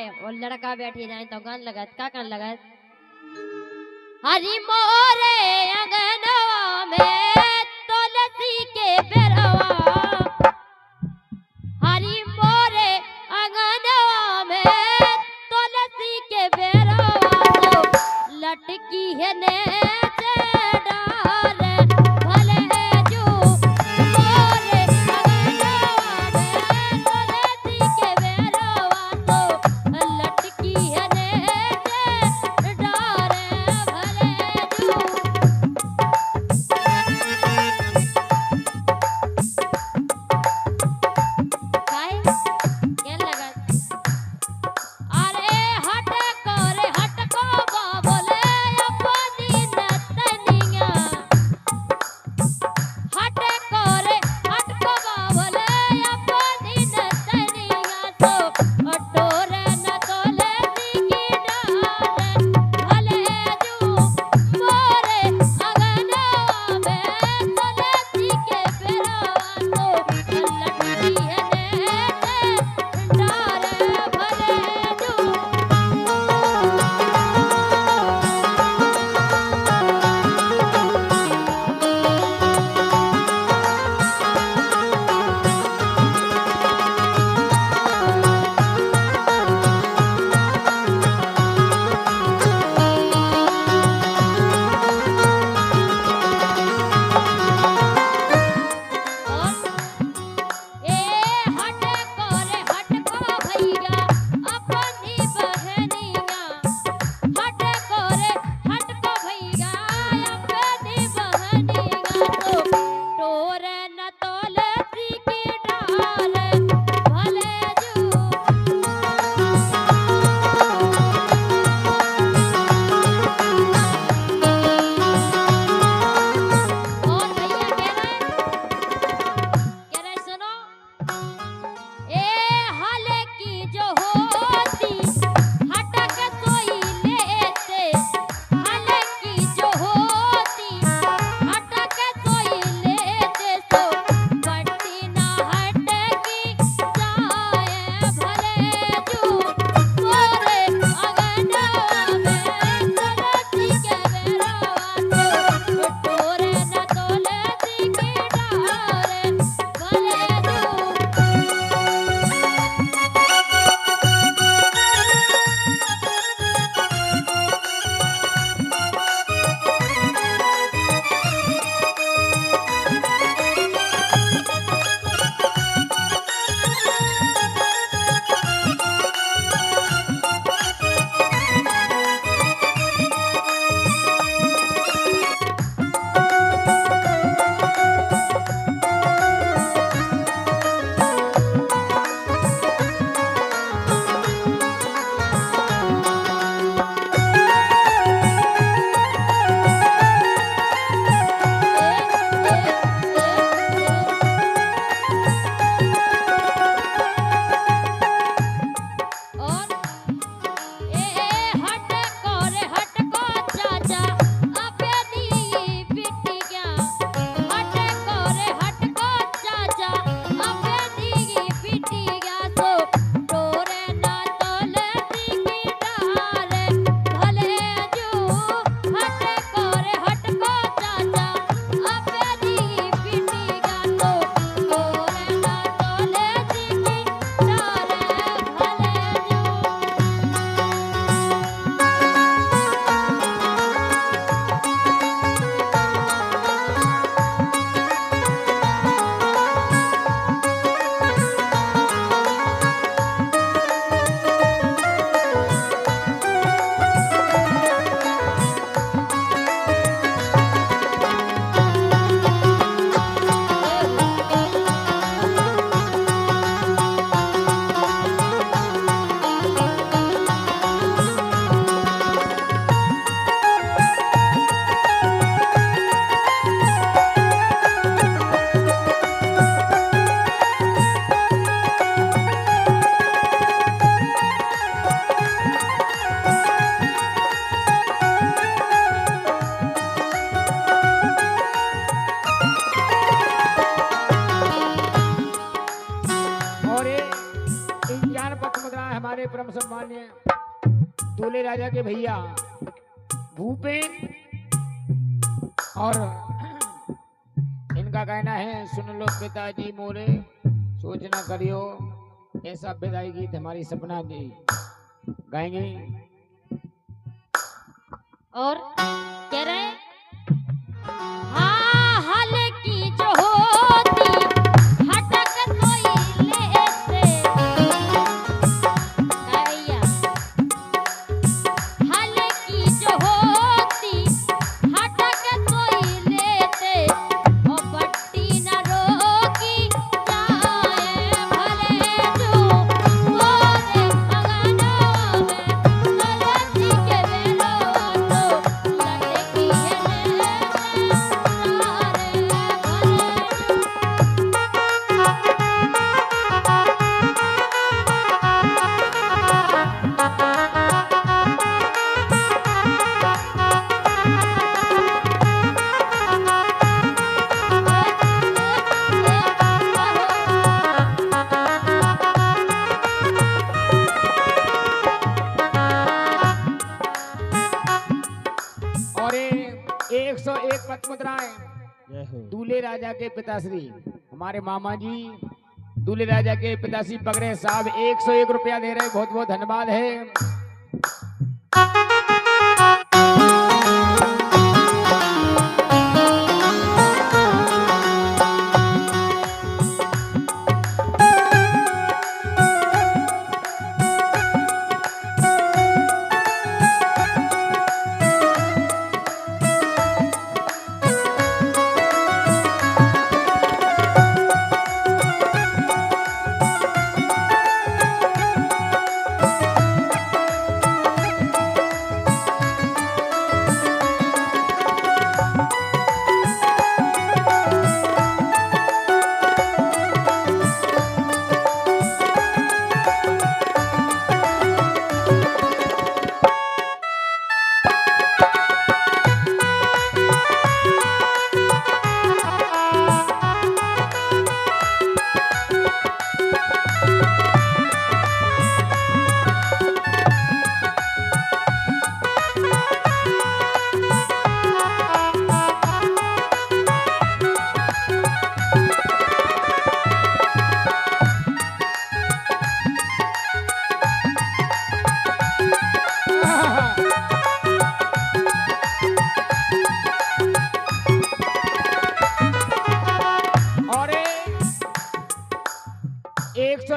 आए और लड़का बैठी जाए तो गान लगत का गान लगत हरी मोरे अंगनवा में तुलसी के बेरवा हरी मोरे अंगनवा में तुलसी के बेरवा तो लटकी है ने परम सम्मान्य दूल्हे राजा के भैया भूपेन और इनका कहना है, सुन लो पिताजी मोरे सोच ना करियो, ऐसा विदाई गीत हमारी सपना जी गाएंगे। और कह रहे हैं, हाँ हल की जो होती हटक कोई लेते भैया, हल की जो होती हटक कोई लेते और बट्टी न रोकी जाए भले जो मोरे अंगनों में तुलसी के बेलों तो लटकी है और 101 पद मुद्राएं दूल्हे राजा के पिताश्री हमारे मामा जी दूल्हे राजा के पिताश्री पगड़े साहब 101 रुपया दे रहे, बहुत बहुत धन्यवाद है।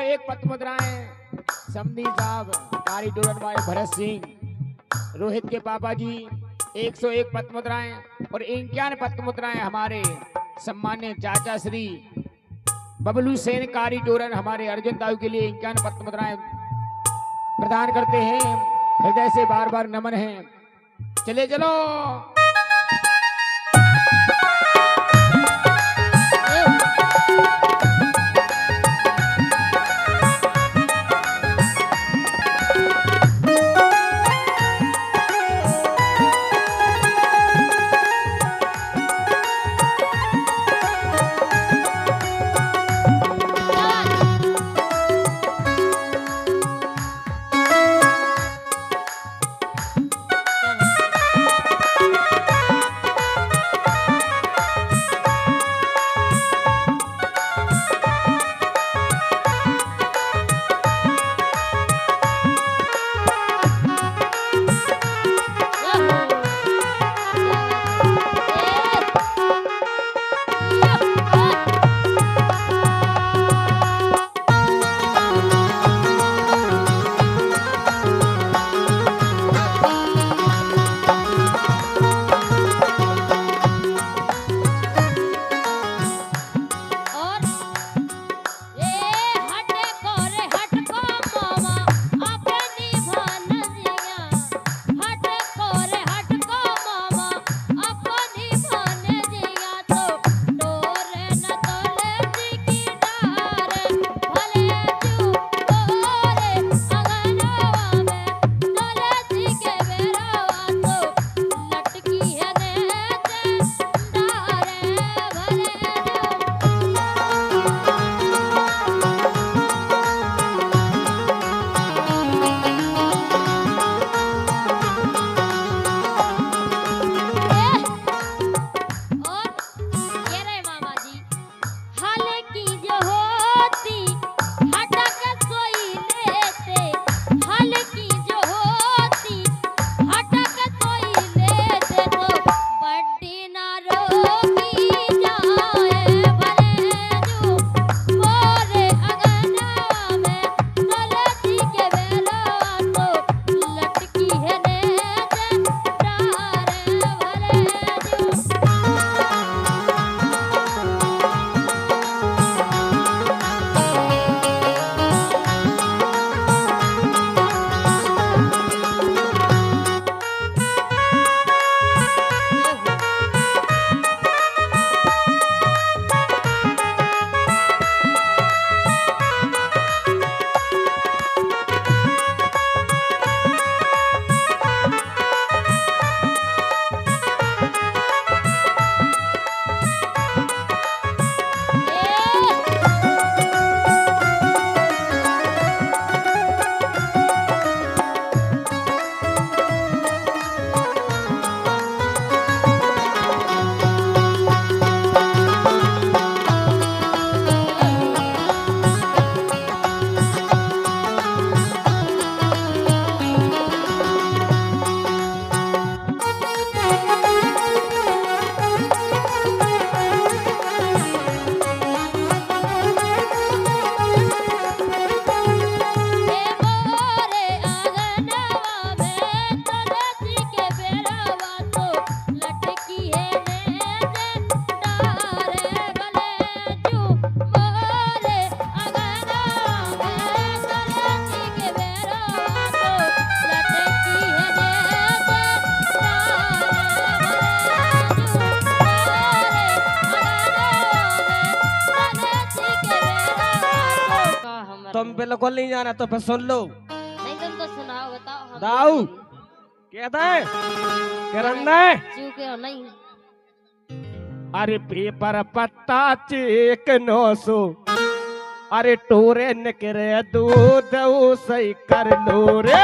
एक पद मुद्राएं समधी साहब कारी डोरन वाले भरत सिंह रोहित के पापा जी 101 पद मुद्राएं और 51 पद मुद्राएं हमारे सम्मान्य चाचा श्री बबलू सेन कारी डोरन हमारे अर्जुन दाऊ के लिए 51 पद मुद्राएं प्रदान करते हैं। हृदय से बार बार नमन है। चले चलो बिल्कुल नहीं जाना तो फिर सुन लो। नहीं तुमको सुनाओ बताओ हम दाऊ कहता है किरण ने चूके हो नहीं। अरे पेपर पत्ता चेक 900 अरे टोरे निकरे दूध सही कर लो रे।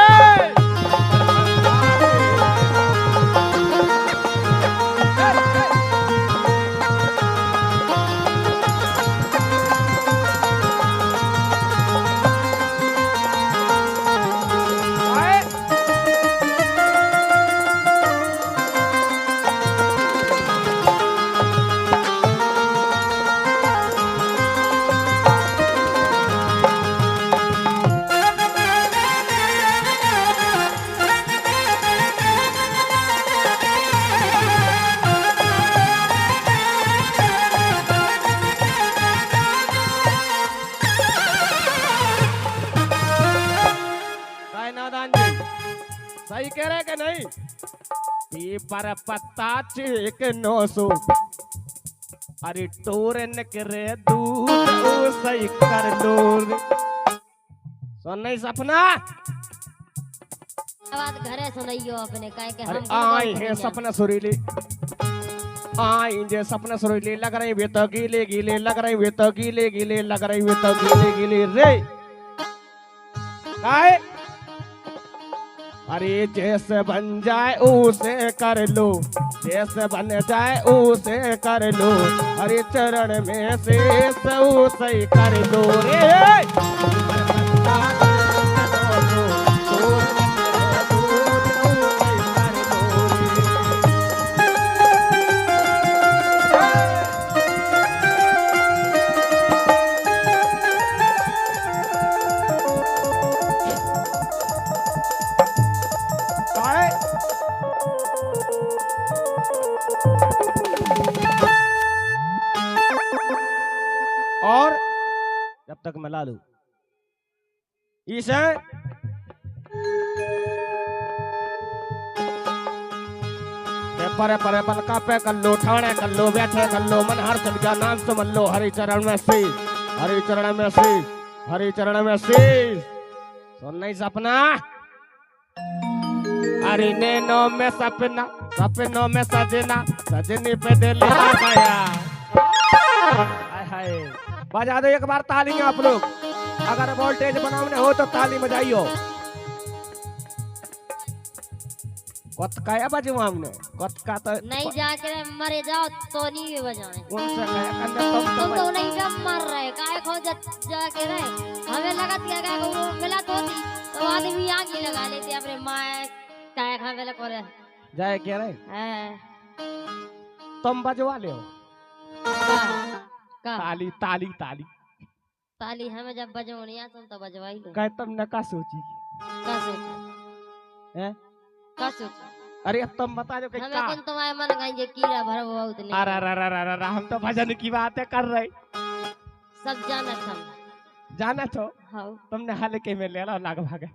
नादान जी सही कह रहे कि नहीं? पेपर पत्ता चेक 900 अरे टोरे निकरे दूध सही कर लो रे। सुन नहीं सपना बात घरे सुनाइयो अपने काहे के अरे हम आई है सपना सुरीली आई जे सपना सुरीली लग रही वे तो गीले गीले लग रही वे तो गीले गीले लग रही वे तो गीले गीले रे। काय अरे जैसे बन जाए उसे कर लो जैसे बन जाए उसे कर लो अरे चरण में से उसे कर लो रे। और जब तक मैं ला लू इसे परे परे पलका पे कर लो ठाणे कर लो बैठे कर लो मन हर चल का नाम सुमन लो हरि चरण में शीश हरि चरण में शीश हरि चरण में शीश। सुन नहीं सपना हरि नैनो में सपना सपनों में सजना सजनी पे दिल आ गया। हाय हाय बजा दो एक बार ताली आप लोग अगर वोल्टेज बनाने हो तो ताली बजाइयो। कत काया बजू हमने कत का तो नहीं जाके मरे जाओ तो नहीं बजाए उनसे कहा करने तुम तो नहीं जब मर रहे काहे खो जाके रहे हमें लगा दिया गया वो मिला तो थी तो आदमी आग ही लगा लेते अपने माए काहे खा वेला करे जाए क्या रे हैं तुम बजवा ले का ताली ताली ताली ताली हमें जब बजो नहीं आता तो बजवा ही लो कहे तुमने का सोची का सोचा हैं का सोचा अरे अब तुम बता दो कि हमें का कौन तुम्हारे मन गाएंगे कीड़ा भर वो उतने अरे अरे हम तो भजन की बातें कर रहे सब जाना हम जाना तो हाँ तुमने हल्के में ले लो लगभग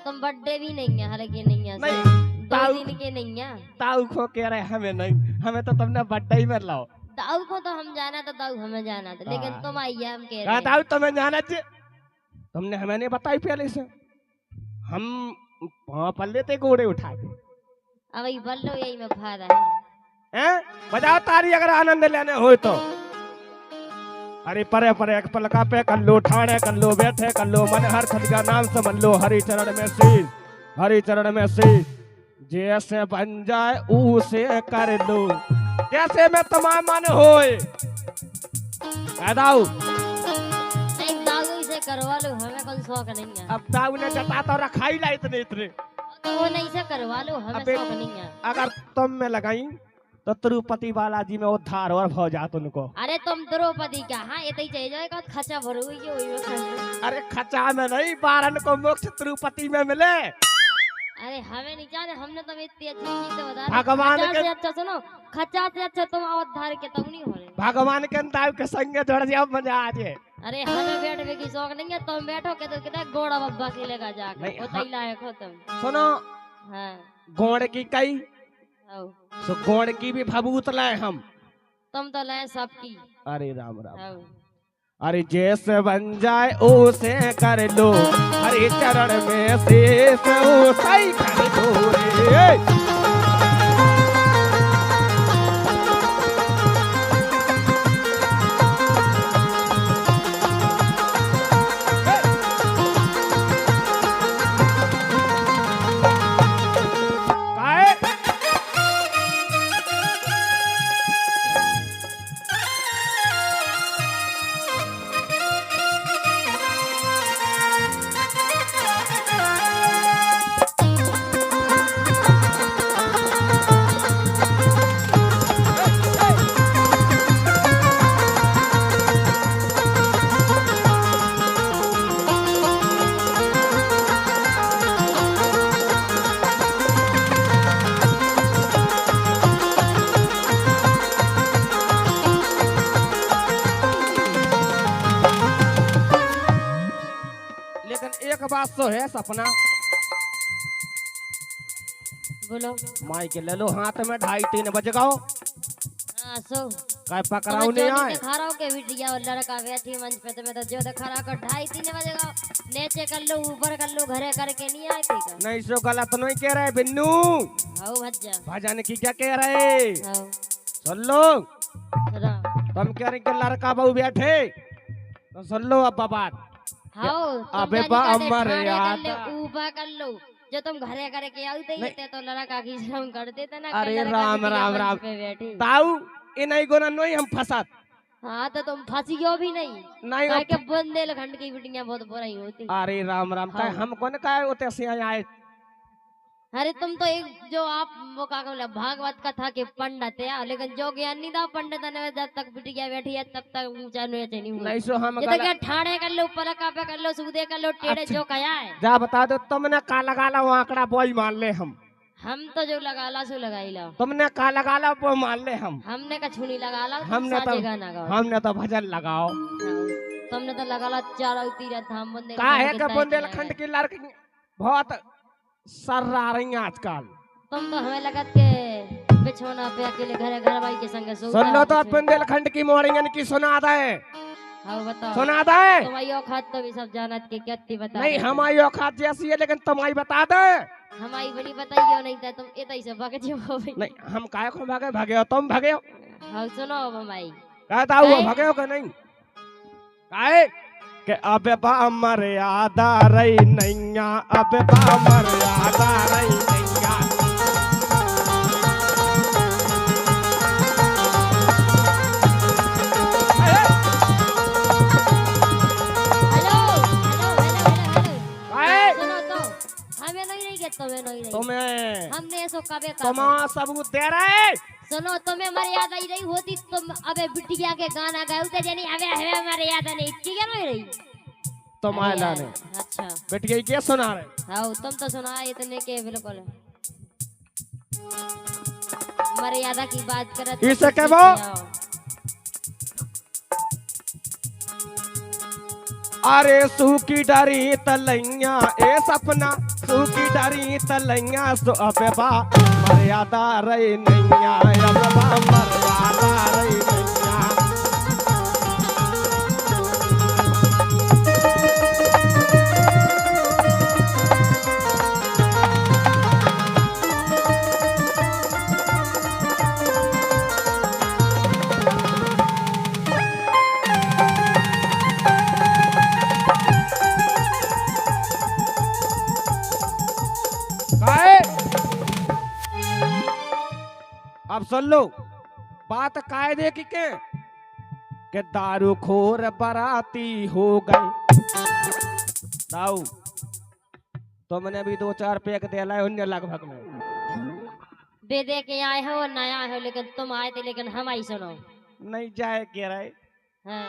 तुम बर्थडे भी नहीं है हल्के नहीं है नहीं, दो ताऊ- दिन के नहीं है ताऊ खो कह रहे हमें नहीं हमें तो तुमने बर्थडे ही में लाओ दाऊ को तो हम जाना था दाऊ हमें जाना था लेकिन हाँ। तुम आइए हम कह कहा रहे ताऊ तुम्हें जाना चाहिए तुमने हमें नहीं बताई पहले से हम वहां पर लेते घोड़े उठा के अब ये बल्लो यही में फायदा है हैं बजाओ तारी अगर आनंद लेने हो तो अरे परे परे एक पलका पे कर लो ठाणे कर लो बैठे कर लो मन हर खद का नाम समझ लो हरि चरण में शीश हरि चरण में शीश जैसे बन जाए उसे कर लो जैसे में तमाम मन होए दाऊ नहीं दाऊ से करवा लो हमें कोई शौक नहीं है अब दाऊ ने जता तो रखा ही ला इतने इतने तो वो नहीं से करवा लो हमें अबे- शौक नहीं है अगर तुम में लगाई तो तिरुपति बालाजी में उद्धार और हो जात उनको अरे तुम द्रौपदी क्या हाँ ये तो ही चाहिए जाएगा खचा भरू हुई है वही में खर्च। अरे खचा में नहीं बारन को मोक्ष तिरुपति में मिले अरे हमें नहीं जाने हमने तो इतनी अच्छी चीज तो बता भगवान खचा के- से अच्छा सुनो खचा से अच्छा तुम अवधार के तुम नहीं हो रहे भगवान के दाव के संगे जोड़ जाओ मजा आ जाए अरे हमें बैठने की शौक नहीं है तुम बैठो के तो कितना गोड़ा बब्बा के लेगा जाकर नहीं, वो हाँ। तई लायक हो तुम सुनो हाँ गोड़ की कई आओ सो गोड़ की भी भभूत लाए हम तुम तो लाए सबकी अरे राम राम आओ अरे जैसे बन जाए उसे कर लो, हरि चरण में शीश उसे ही कर दो रे। काहे? लेकिन एक बात तो है सपना, बोलो। माई के ले लो हाथ में 2:30-3 बजे गाओ, हाँ सो काय पकड़ाऊ नहीं आए। दिखा रहा हूँ के बिटिया और लड़का बैठी मंच पे, तो मैं तो जो दिखा रहा 2:30-3 बजे का नीचे कर लो ऊपर कर लो घरे करके नहीं आए थे का। नहीं सो गलत नहीं कह रहे बिन्नू, हाउ भज्जा भाजाने की क्या कह रहे हाउ सुन लो। जरा तुम कह रहे कि लड़का बहू बैठे, तो सुन लो अब बात। हाउ अबे बा अमर याद ऊपर कर लो, जो तुम घरे करके आते ही थे तो लड़का की शर्म कर देते ना। अरे लड़का राम बिटिया राम मंच राम पे बैठी। ताऊ ये नहीं गोना नहीं हम फंसत हाँ तो तुम फंसियो भी नहीं, नहीं काहे के बुंदेलखंड की बिटियां बहुत बुराई होती। अरे राम राम काय हम कौन काय होते से आए। अरे तुम तो एक जो आप वो का बोला भागवत कथा के पंडित है, लेकिन जो ज्ञान नहीं था पंडित ने, जब तक बिटिया बैठी है तब तक ऊंचा नहीं हुआ। नहीं सो हम ये तो क्या ठाणे कर लो पलका पे कर लो सूदे कर लो टेढ़े अच्छा। जो कया है। जा बता दो तुमने का लगा ला वो आंकड़ा बोई मान ले हम तो जो लगा ला सो लगाई ला। तुमने का लगा ला वो मान ले हमने का छुनी लगा ला, हमने तो गाना गाओ। हमने तो भजन लगाओ। तुमने तो लगा ला चारों तीर धाम बंदे का है कि बुंदेलखंड की लड़की बहुत सर्रा रही हैं आजकल। तुम तो हमें लगत के बिछोना पे अकेले घरे घर भाई के संग सो। सुन लो तो बुंदेलखंड की मोरियन की सुना दे, हाँ बताओ सुना दे। तुम्हारी औकात तो भी सब जानत के क्या बता नहीं हमारी औकात जैसी है लेकिन तुम्हारी बता दे। हमारी बड़ी बताइयो नहीं था तुम इतई से भागे जो हो भाई। नहीं हम काय को भागे भागे हो तुम भागे हो। हाँ सुनो अब हमारी कहता हुआ भागे हो कि नहीं काहे के अबे बा मर्यादा रही नैया, अबे बा मर्यादा रही नैया। हेलो हेलो हेलो हेलो काहे सुनो तो हमें नहीं रही के तुम्हें नहीं रही, तुम्हें हमने ऐसो कबे का तुम सबूत दे रहे। सुनो तुम्हें मर्यादा ही रही होती तुम अबे बिटिया के गाना गाते जानी अबे हमें मर्यादा नहीं इतनी क्या नहीं रही तुम्हारे अरे लाने यार, अच्छा बेटिया क्या सुना रहे। हाँ तुम तो सुना इतने के बिल्कुल मर्यादा की बात करत इसे क्या वो? अरे सूखी डरी तलैया ए सपना, सूखी डरी तलैया सो अबे बा मर्यादा रही नैया, अबे बा मर्यादा रही नैया। अब सुन लो बात कायदे की के दारू खोर बराती हो गए। दाऊ तुमने भी 2-4 पैक दे लाए उन्हें लगभग में दे दे के आए हो नया हो, लेकिन तुम आए थे लेकिन हम आई सुनो। नहीं जाए कह रहे हाँ